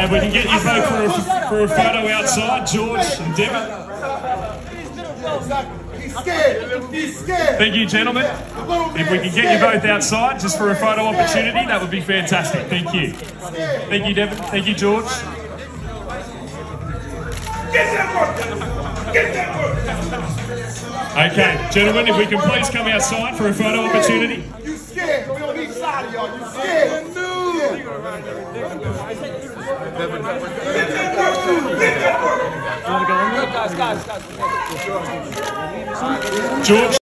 if we can get you both for a photo outside, George and Devin. He's scared. Thank you, gentlemen. If we can get you both outside just for a photo opportunity, that would be fantastic. Thank you. Thank you, Devin. Thank you, George. Okay, gentlemen, if we can please come outside for a photo opportunity. You scared. We don't need side of y'all. You scared. George.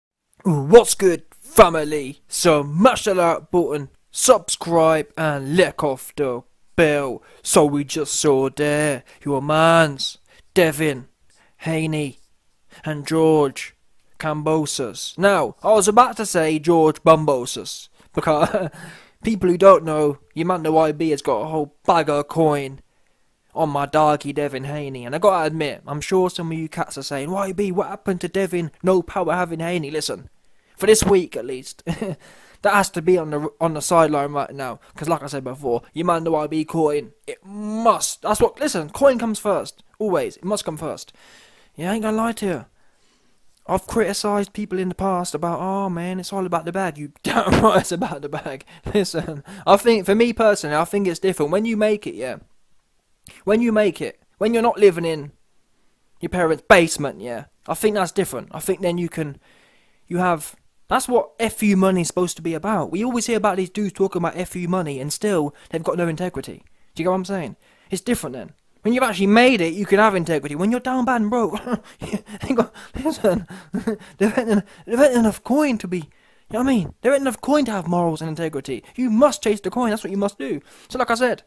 What's good, family? So mash the like button, subscribe and lick off the bell. So we just saw there your mans, Devin Haney and George Kambosos. Now, I was about to say George Bumbosos, because people who don't know, your man the YB has got a whole bag of coin on my doggy Devin Haney, and I gotta admit, I'm sure some of you cats are saying, YB, what happened to Devin? No power having Haney. Listen, for this week at least, that has to be on the sideline right now, because like I said before, your man the YB coin, it must, that's what, listen, coin comes first, always, it must come first. Yeah, I ain't gonna lie to you. I've criticised people in the past about, oh man, it's all about the bag. You damn right it's about the bag. Listen, I think, for me personally, I think it's different. When you make it, yeah. When you make it, when you're not living in your parents' basement, yeah. I think that's different. I think then that's what FU money is supposed to be about. We always hear about these dudes talking about FU money and still they've got no integrity. Do you get what I'm saying? It's different then. When you've actually made it, you can have integrity. When you're down bad and broke, listen, there ain't enough coin to be, you know what I mean? There ain't enough coin to have morals and integrity. You must chase the coin, that's what you must do. So like I said,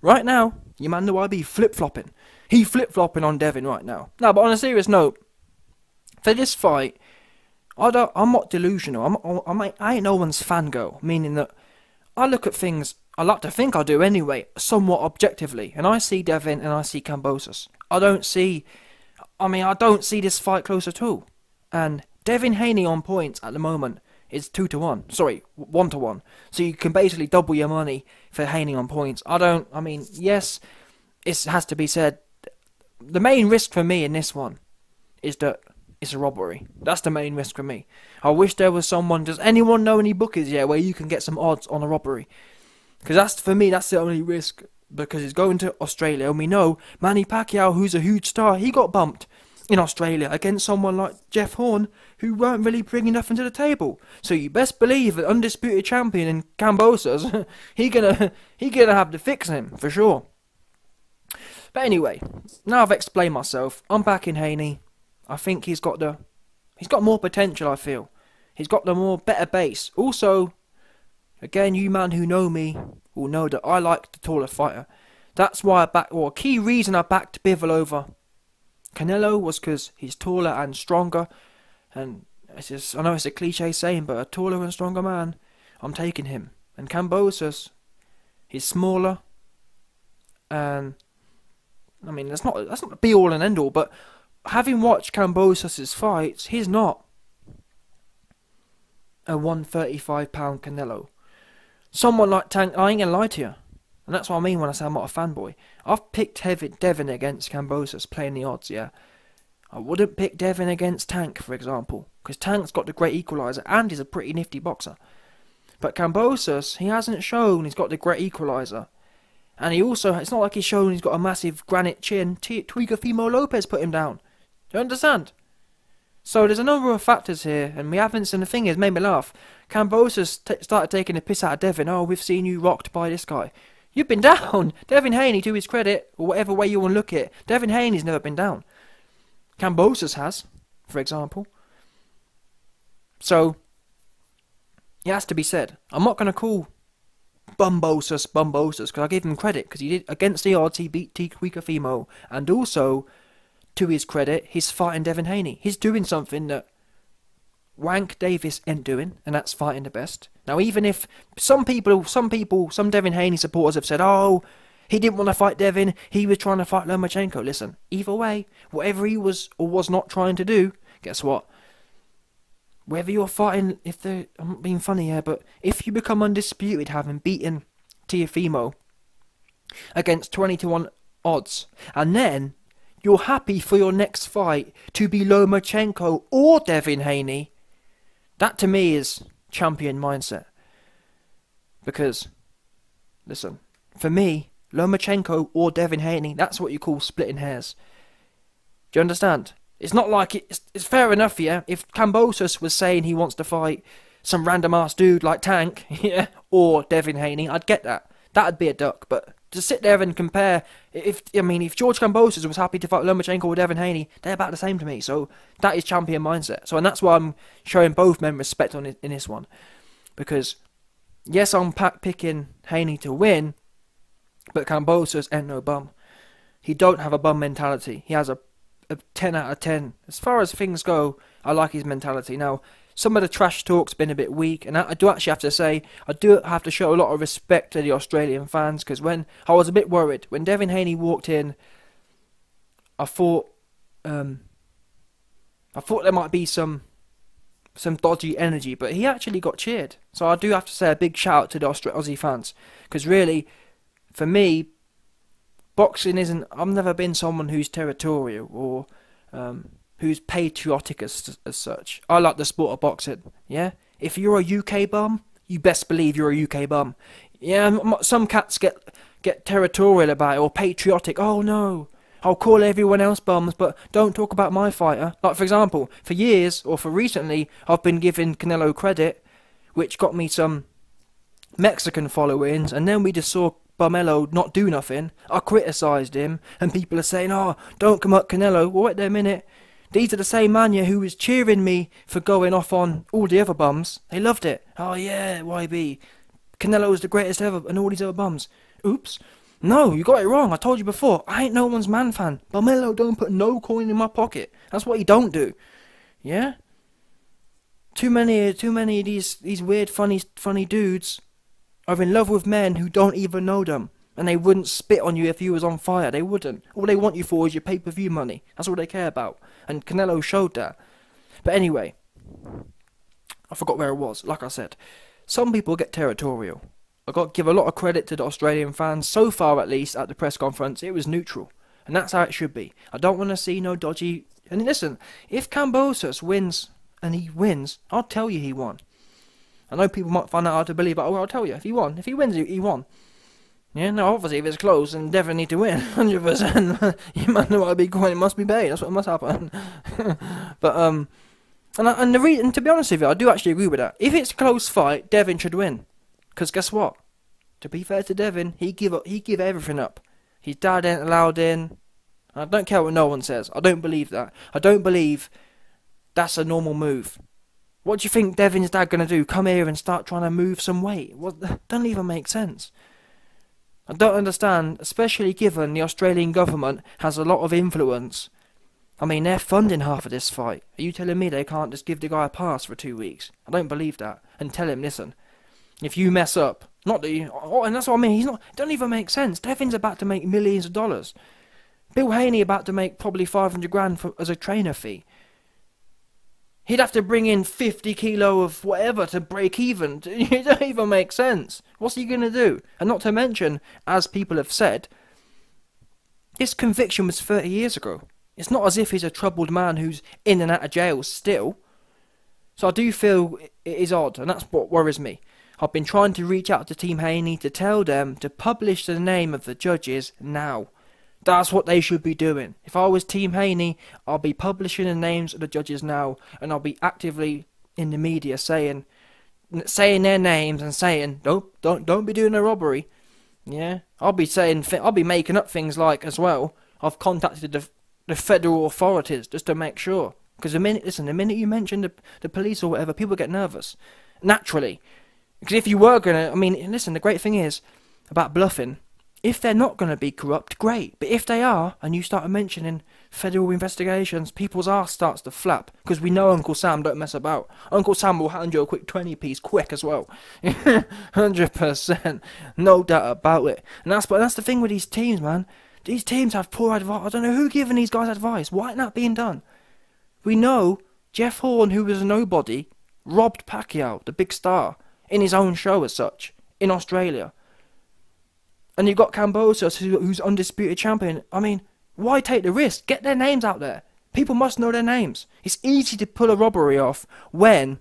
right now, your man the YB flip-flopping. He flip-flopping on Devin right now. No, but on a serious note, for this fight, I'm not delusional. I ain't no one's fangirl, meaning that I look at things, I like to think I do anyway, somewhat objectively. And I see Devin and I see Kambosos. I don't see this fight close at all. And Devin Haney on points at the moment is 2-1. Sorry, 1-1. So you can basically double your money for Haney on points. Yes, it has to be said, the main risk for me in this one is that it's a robbery. That's the main risk for me. I wish there was someone, does anyone know any bookies, where you can get some odds on a robbery? Because for me, that's the only risk, because it's going to Australia, and we know Manny Pacquiao, who's a huge star, he got bumped in Australia against someone like Jeff Horn, who weren't really bringing nothing to the table. So you best believe that undisputed champion in Kambosos, he gonna have to fix him for sure. But anyway, now I've explained myself, I'm back in Haney. I think he's got more potential. I feel he's got the better base. Also, again, you man who know me will know that I like the taller fighter. That's why a key reason I backed Bivol over Canelo was because he's taller and stronger, and I know it's a cliche saying, but a taller and stronger man, I'm taking him. And Kambosos, he's smaller, and I mean that's not the be all and end all, but having watched Kambosos' fights, he's not a 135-pound Canelo. Someone like Tank, I ain't gonna lie to you, and that's what I mean when I say I'm not a fanboy. I've picked Devin against Kambosos, playing the odds, yeah. I wouldn't pick Devin against Tank, for example, because Tank's got the great equaliser, and he's a pretty nifty boxer. But Kambosos, he hasn't shown he's got the great equaliser. And he also, it's not like he's shown he's got a massive granite chin. Teofimo Lopez put him down. Do you understand? So there's a number of factors here, and we haven't seen. The thing is, made me laugh. Kambosos started taking the piss out of Devin. Oh, we've seen you rocked by this guy. You've been down. Devin Haney, to his credit, or whatever way you want to look at it, Devin Haney's never been down. Kambosos has, for example. So, it has to be said. I'm not going to call Bumbosos because I gave him credit, because he did, against the odds, he beat Teofimo, and also, to his credit, he's fighting Devin Haney. He's doing something that Wank Davis ain't doing, and that's fighting the best. Now, even if some Devin Haney supporters have said, oh, he didn't want to fight Devin, he was trying to fight Lomachenko. Listen, either way, whatever he was or was not trying to do, guess what? Whether you're fighting, I'm not being funny here, but if you become undisputed having beaten Teofimo against 20-1 odds. And then you're happy for your next fight to be Lomachenko or Devin Haney. That to me is champion mindset. Because, listen, for me, Lomachenko or Devin Haney, that's what you call splitting hairs. Do you understand? It's not like it's fair enough, yeah? If Kambosos was saying he wants to fight some random ass dude like Tank, yeah, or Devin Haney, I'd get that. That'd be a duck. But to sit there and compare, if George Kambosos was happy to fight Lomachenko or Devin Haney, they're about the same to me. So that is champion mindset. So, and that's why I'm showing both men respect in this one, because yes, I'm picking Haney to win, but Kambosos ain't no bum. He don't have a bum mentality. He has a 10 out of 10. As far as things go, I like his mentality. Now, some of the trash talk's been a bit weak, and I do actually have to say, I do have to show a lot of respect to the Australian fans, because when I was a bit worried, when Devin Haney walked in, I thought there might be some dodgy energy, but he actually got cheered. So I do have to say a big shout out to the Aussie fans, because really, for me, boxing isn't. I've never been someone who's territorial or who's patriotic as such. I like the sport of boxing. Yeah, if you're a UK bum, you best believe you're a UK bum. Yeah, some cats get territorial about it or patriotic. Oh no, I'll call everyone else bums, but don't talk about my fighter. Like for example, for years or for recently, I've been giving Canelo credit, which got me some Mexican followings, and then we just saw Bumelo not do nothing. I criticised him, and people are saying, "Oh, don't come up Canelo." Well, wait there a minute. These are the same mania who was cheering me for going off on all the other bums. They loved it. Oh yeah, YB. Canelo was the greatest ever, and all these other bums. Oops. No, you got it wrong. I told you before. I ain't no one's man fan. Bumelo don't put no coin in my pocket. That's what he don't do. Yeah. Too many of these weird, funny dudes are in love with men who don't even know them. And they wouldn't spit on you if you was on fire. They wouldn't. All they want you for is your pay-per-view money. That's all they care about. And Canelo showed that. But anyway, I forgot where it was. Like I said, some people get territorial. I've got to give a lot of credit to the Australian fans. So far, at least, at the press conference, it was neutral. And that's how it should be. I don't want to see no dodgy... And listen, if Kambosos wins, and he wins, I'll tell you he won. I know people might find that hard to believe, but I'll tell you, if he won. If he wins, he won. Yeah, no, obviously, if it's close, then Devin need to win, 100%. You might know what be going, it must be paid, that's what must happen. But, and to be honest with you, I do actually agree with that. If it's a close fight, Devin should win. Because guess what? To be fair to Devin, he give everything up. His dad ain't allowed in. I don't care what no one says. I don't believe that. I don't believe that's a normal move. What do you think Devin's dad gonna do? Come here and start trying to move some weight? What? Doesn't even make sense. I don't understand, especially given the Australian government has a lot of influence. I mean, they're funding half of this fight. Are you telling me they can't just give the guy a pass for 2 weeks? I don't believe that. And tell him, listen, if you mess up, not that you... Oh, and that's what I mean, it don't even make sense. Devin's about to make millions of dollars. Bill Haney about to make probably 500 grand as a trainer fee. He'd have to bring in 50 kilo of whatever to break even. It don't even make sense. What's he going to do? And not to mention, as people have said, this conviction was 30 years ago. It's not as if he's a troubled man who's in and out of jail still. So I do feel it is odd, and that's what worries me. I've been trying to reach out to Team Haney to tell them to publish the name of the judges now. That's what they should be doing. If I was Team Haney, I'll be publishing the names of the judges now, and I'll be actively in the media saying their names and saying, don't be doing a robbery. Yeah, I'll be making up things like as well. I've contacted the federal authorities just to make sure. Because the minute you mention the police or whatever, people get nervous naturally. Because if you were gonna, listen, the great thing is about bluffing. If they're not going to be corrupt, great. But if they are, and you start mentioning federal investigations, people's arse starts to flap. Because we know Uncle Sam don't mess about. Uncle Sam will hand you a quick 20-piece quick as well. 100%. No doubt about it. And that's the thing with these teams, man. These teams have poor advice. I don't know who giving these guys advice. Why isn't that being done? We know Jeff Horn, who was a nobody, robbed Pacquiao, the big star, in his own show as such, in Australia. And you've got Kambosos, who's undisputed champion. I mean, why take the risk? Get their names out there. People must know their names. It's easy to pull a robbery off when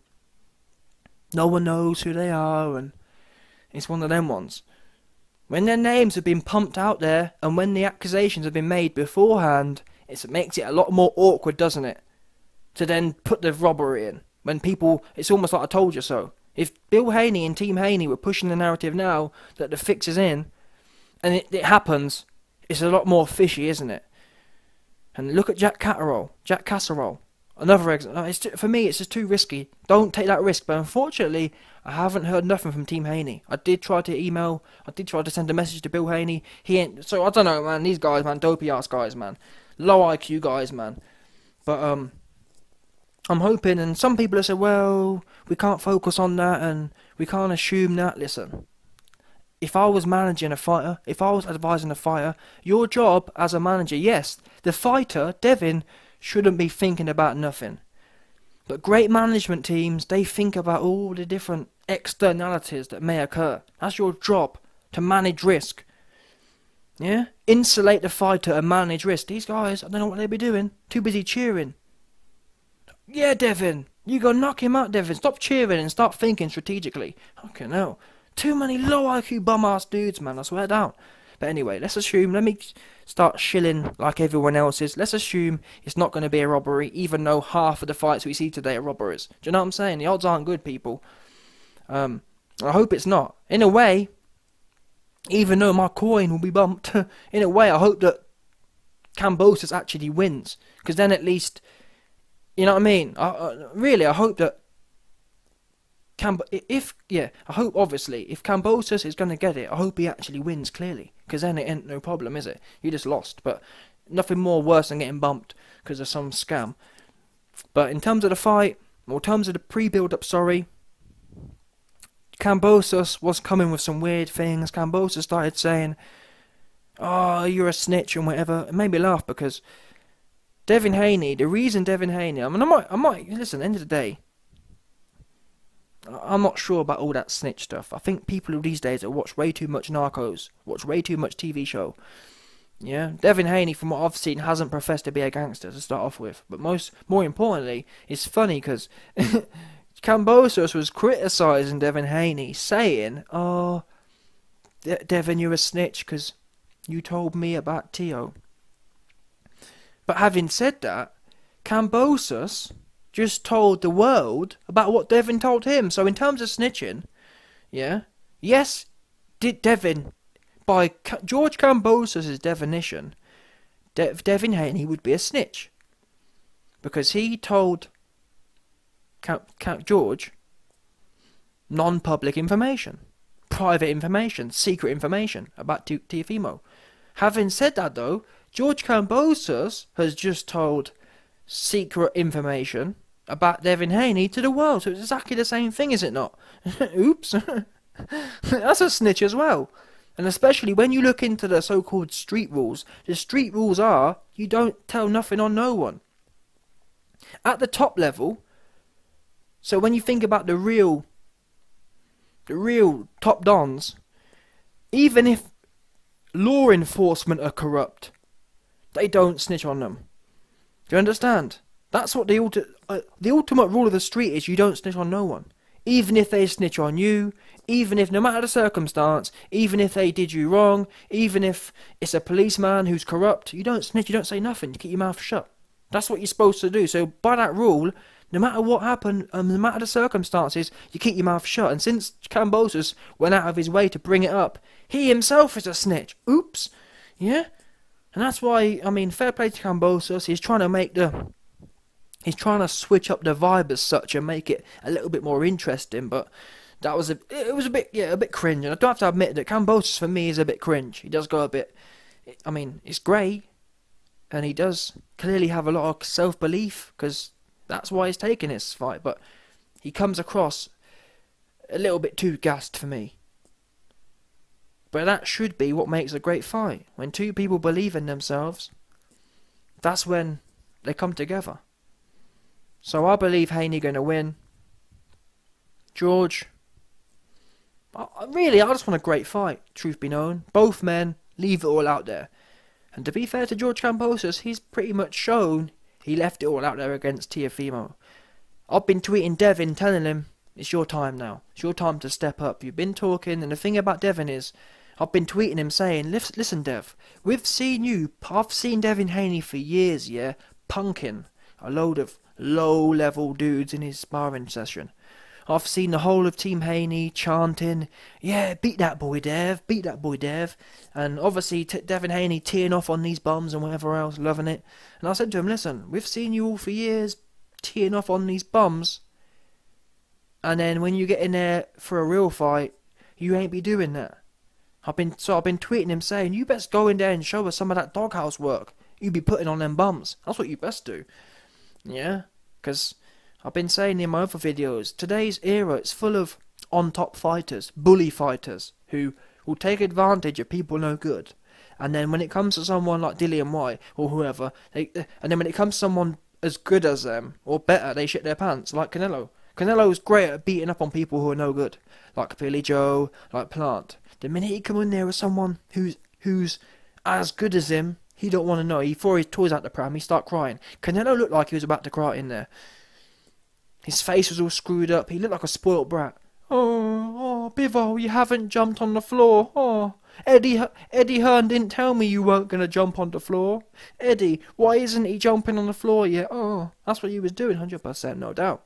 no one knows who they are, and it's one of them ones. When their names have been pumped out there, and when the accusations have been made beforehand, it makes it a lot more awkward, doesn't it? To then put the robbery in. When people, it's almost like I told you so. If Bill Haney and Team Haney were pushing the narrative now that the fix is in, and it happens, it's a lot more fishy, isn't it? And look at Jack Casserole. Another example. For me, it's just too risky. Don't take that risk. But unfortunately, I haven't heard nothing from Team Haney. I did try to email. I did try to send a message to Bill Haney. He ain't. So I don't know, man. These guys, man, dopey ass guys, man, low IQ guys, man. But I'm hoping. And some people have said, well, we can't focus on that, and we can't assume that. Listen. If I was managing a fighter, if I was advising a fighter, your job as a manager, yes, the fighter, Devin, shouldn't be thinking about nothing. But great management teams, they think about all the different externalities that may occur. That's your job, to manage risk. Yeah? Insulate the fighter and manage risk. These guys, I don't know what they'd be doing. Too busy cheering. Yeah, Devin, you go knock him out, Devin. Stop cheering and start thinking strategically. Okay, no. Too many low IQ bum-ass dudes, man, I swear down. But anyway, let's assume, let me start shilling like everyone else is. Let's assume it's not going to be a robbery, even though half of the fights we see today are robberies. Do you know what I'm saying? The odds aren't good, people. I hope it's not. In a way, even though my coin will be bumped, in a way I hope that Kambosos actually wins. Because then at least, you know what I mean? Really, I hope that I hope, obviously, if Kambosos is going to get it, I hope he actually wins, clearly. Because then it ain't no problem, is it? You just lost. But nothing more worse than getting bumped because of some scam. But in terms of the fight, or in terms of the pre-build-up, sorry, Kambosos was coming with some weird things. Kambosos started saying, oh, you're a snitch and whatever. It made me laugh because Devin Haney, the reason Devin Haney, I mean, I might, listen, at the end of the day, I'm not sure about all that snitch stuff. I think people these days that watch way too much Narcos, watch way too much TV show. Yeah, Devin Haney, from what I've seen, hasn't professed to be a gangster to start off with. But more importantly, it's funny because Kambosos was criticising Devin Haney, saying, "Oh, Devin, you're a snitch because you told me about Tio." But having said that, Kambosos just told the world about what Devin told him. So in terms of snitching, yeah, yes, did Devin, by George Kambosos' definition, Devin Haney would be a snitch. Because he told George non-public information, private information, secret information about Teofimo. Having said that though, George Kambosos has just told secret information about Devin Haney to the world. So it's exactly the same thing, is it not? Oops. That's a snitch as well. And especially when you look into the so-called street rules, the street rules are you don't tell nothing on no one. At the top level, so when you think about the real top dons, even if law enforcement are corrupt, they don't snitch on them. Do you understand? That's what the ultimate rule of the street is. You don't snitch on no one. Even if they snitch on you, even if, no matter the circumstance, even if they did you wrong, even if it's a policeman who's corrupt, you don't snitch, you don't say nothing, you keep your mouth shut. That's what you're supposed to do. So by that rule, no matter what happened, no matter the circumstances, you keep your mouth shut. And since Kambosos went out of his way to bring it up, he himself is a snitch. Oops. Yeah? And that's why, I mean, fair play to Kambosos. He's trying to switch up the vibe as such and make it a little bit more interesting, but it was a bit cringe. And I do have to admit that Kambosos for me is a bit cringe. He does go a bit, I mean, it's great, and he does clearly have a lot of self-belief, because that's why he's taking this fight, but he comes across a little bit too gassed for me. But that should be what makes a great fight. When two people believe in themselves, that's when they come together. So I believe Haney going to win. George, Really, I just want a great fight, truth be known. Both men, leave it all out there. And to be fair to George Kambosos, he's pretty much shown he left it all out there against Teofimo. I've been tweeting Devin telling him, it's your time now. It's your time to step up. You've been talking, and the thing about Devin is, I've been tweeting him saying, listen Dev, I've seen Devin Haney for years, yeah, punking a load of low-level dudes in his sparring session. I've seen the whole of Team Haney chanting, yeah, beat that boy Dev, beat that boy Dev. And obviously Devin Haney teeing off on these bums and whatever else, loving it. And I said to him, listen, we've seen you all for years teeing off on these bums. And then when you get in there for a real fight, you ain't be doing that. I've been tweeting him saying, you best go in there and show us some of that doghouse work. You be putting on them bums. That's what you best do. Yeah, because I've been saying in my other videos, today's era is full of on-top fighters, bully fighters, who will take advantage of people no good. And then when it comes to someone like Dillian White, or whoever, and then when it comes to someone as good as them, or better, they shit their pants, like Canelo. Canelo's great at beating up on people who are no good, like Billy Joe, like Plant. The minute he come in there with someone who's as good as him, he don't want to know. He throw his toys out the pram, he start crying. Canelo looked like he was about to cry in there. His face was all screwed up. He looked like a spoilt brat. Oh, Bivol, you haven't jumped on the floor. Oh, Eddie Hearn didn't tell me you weren't going to jump on the floor. Eddie, why isn't he jumping on the floor yet? Oh, that's what he was doing, 100%, no doubt.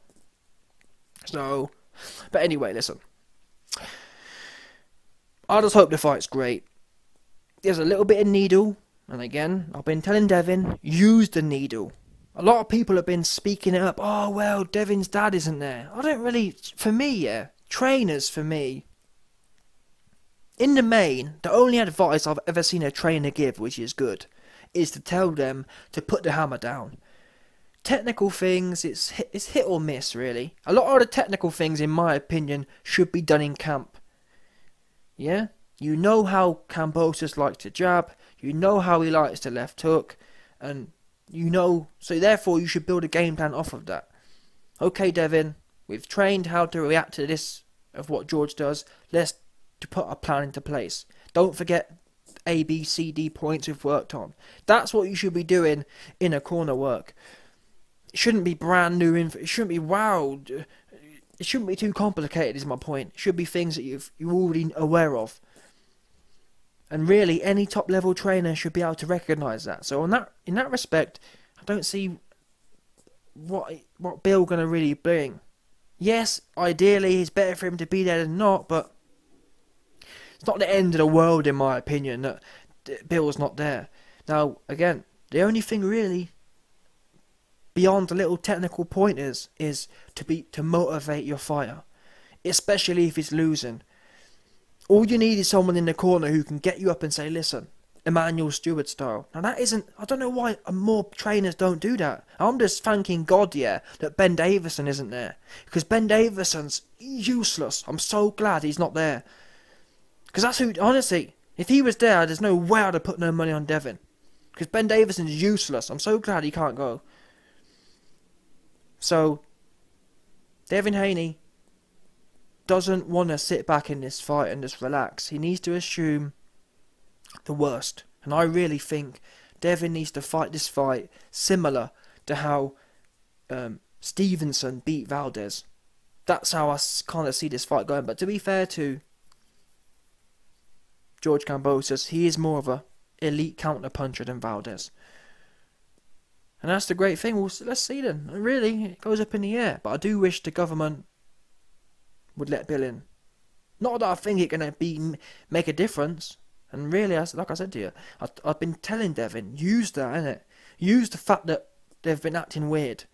So, but anyway, listen. I just hope the fight's great. There's a little bit of needle, and again, I've been telling Devin, use the needle. A lot of people have been speaking it up. Oh, well, Devin's dad isn't there. I don't really, for me, yeah, trainers for me. In the main, the only advice I've ever seen a trainer give, which is good, is to tell them to put the hammer down. Technical things, it's hit or miss, really. A lot of the technical things, in my opinion, should be done in camp. Yeah? You know how Kambosos likes to jab, you know how he likes to left hook, and you know, so therefore you should build a game plan off of that. Okay, Devin, we've trained how to react to this, of what George does, let's to put a plan into place. Don't forget A, B, C, D points we've worked on. That's what you should be doing in a corner work. It shouldn't be brand new info. It shouldn't be wow. It shouldn't be too complicated. Is my point. It should be things that you're already aware of. And really, any top level trainer should be able to recognise that. So in that respect, I don't see what Bill gonna really bring. Yes, ideally, it's better for him to be there than not, but it's not the end of the world, in my opinion, that Bill's not there. Now, again, the only thing really beyond the little technical pointers is to motivate your fighter, especially if he's losing. All you need is someone in the corner who can get you up and say, listen, Emmanuel Stewart style. Now that isn't, I don't know why more trainers don't do that. I'm just thanking God, yeah, that Ben Davison isn't there. Because Ben Davison's useless. I'm so glad he's not there. Because that's who, honestly, if he was there, there's no way I'd have put no money on Devin. Because Ben Davison's useless. I'm so glad he can't go. So, Devin Haney doesn't want to sit back in this fight and just relax. He needs to assume the worst. And I really think Devin needs to fight this fight similar to how Stevenson beat Valdez. That's how I kind of see this fight going. But to be fair to George Kambosos, he is more of a elite counter-puncher than Valdez. And that's the great thing. Well, let's see then. Really, it goes up in the air. But I do wish the government would let Bill in. Not that I think it can make a difference. And really, like I said to you, I've been telling Devin, use that, innit? Use the fact that they've been acting weird.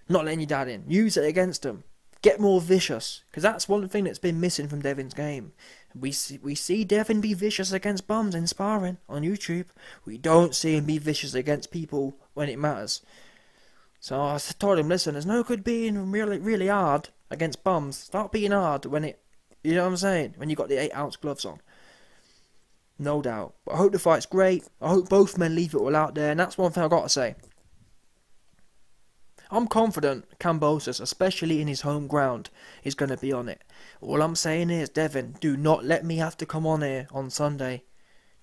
Not letting your dad in. Use it against them. Get more vicious. Because that's one thing that's been missing from Devin's game. We see Devin be vicious against bums in sparring on YouTube. We don't see him be vicious against people when it matters. So I told him, listen, there's no good being really hard against bums. Start being hard when it, you know what I'm saying? When you got the 8-ounce gloves on. No doubt. But I hope the fight's great. I hope both men leave it all out there. And that's one thing I've got to say. I'm confident Kambosos, especially in his home ground, is going to be on it. All I'm saying is, Devin, do not let me have to come on here on Sunday.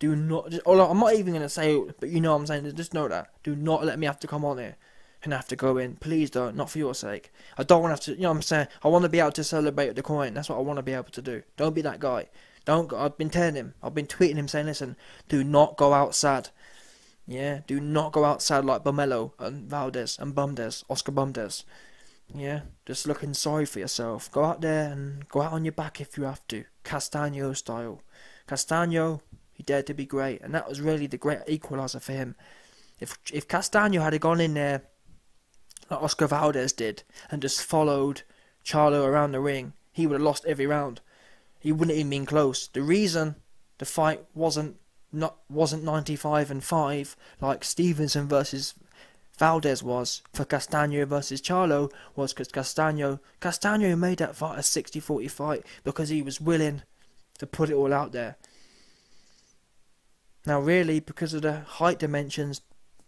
Do not. I'm not even going to say it, but you know what I'm saying. Just know that. Do not let me have to come on here and have to go in. Please don't. Not for your sake. I don't want to have to. You know what I'm saying. I want to be able to celebrate with the coin. That's what I want to be able to do. Don't be that guy. Don't. I've been telling him. I've been tweeting him saying, listen, do not go out sad. Yeah, do not go out sad like Bomelo and Valdez and Bumdes, Oscar Bumdes. Yeah, just looking sorry for yourself. Go out there and go out on your back if you have to. Castaño style. Castaño, he dared to be great, and that was really the great equaliser for him. If Castaño had gone in there like Oscar Valdez did and just followed Charlo around the ring, he would have lost every round. He wouldn't even been close. The reason the fight wasn't 95-5 like Stevenson versus Valdez was for Castaño versus Charlo was because Castaño made that fight a 60-40 fight because he was willing to put it all out there. Now really, because of the height dimensions,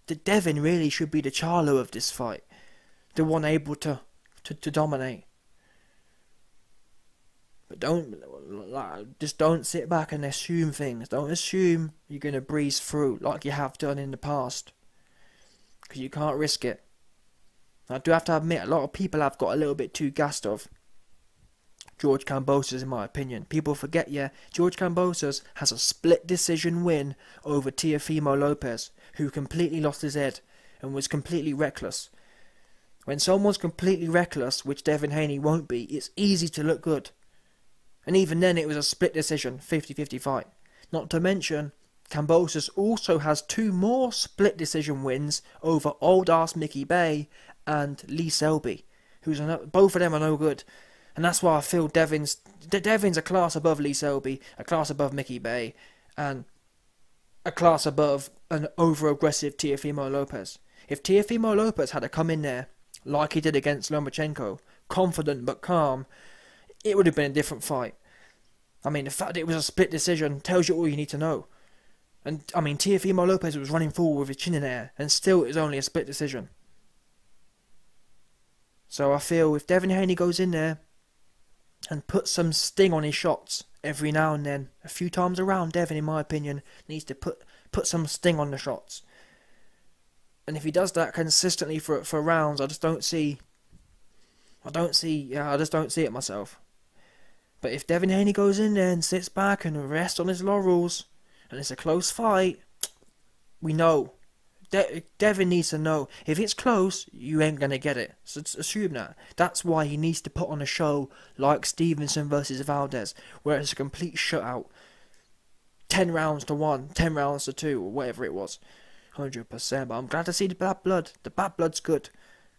the Devin really should be the Charlo of this fight, the one able to dominate. But just don't sit back and assume things. Don't assume you're going to breeze through like you have done in the past. Because you can't risk it. I do have to admit, a lot of people have got a little bit too gassed of George Kambosos, in my opinion. People forget, George Kambosos has a split decision win over Teofimo Lopez, who completely lost his head and was completely reckless. When someone's completely reckless, which Devin Haney won't be, it's easy to look good. And even then it was a split decision, 50-50 fight. Not to mention, Kambosos also has 2 more split decision wins over old-ass Mickey Bay and Lee Selby. Both of them are no good. And that's why I feel Devin's a class above Lee Selby, a class above Mickey Bay, and a class above an over-aggressive Teofimo Lopez. If Teofimo Lopez had to come in there, like he did against Lomachenko, confident but calm, it would have been a different fight. I mean, the fact that it was a split decision tells you all you need to know. And, I mean, Teofimo Lopez was running forward with his chin in the air, and still it was only a split decision. So I feel if Devin Haney goes in there and puts some sting on his shots every now and then, a few times around, Devin, in my opinion, needs to put some sting on the shots. And if he does that consistently for rounds, I just don't see it myself. But if Devin Haney goes in there and sits back and rests on his laurels, and it's a close fight, we know. Devin needs to know. If it's close, you ain't going to get it. So assume that. That's why he needs to put on a show like Stevenson versus Valdez, where it's a complete shutout. 10 rounds to 1, 10 rounds to 2, or whatever it was. 100%. But I'm glad to see the bad blood. The bad blood's good,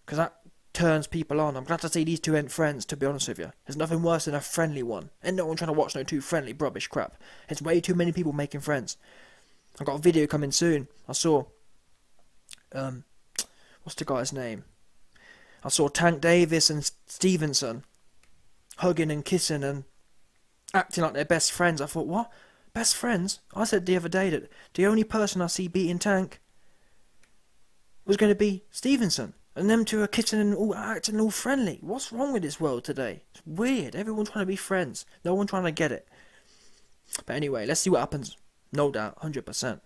because that turns people on. I'm glad to see these two ain't friends, to be honest with you. There's nothing worse than a friendly one. Ain't no one trying to watch no two friendly rubbish crap. There's way too many people making friends. I've got a video coming soon. I saw what's the guy's name? I saw Tank Davis and Stevenson hugging and kissing and acting like they're best friends. I thought, what? Best friends? I said the other day that the only person I see beating Tank was going to be Stevenson. And them two are kissing and all acting all friendly. What's wrong with this world today? It's weird. Everyone's trying to be friends. No one trying to get it. But anyway, let's see what happens. No doubt, 100%.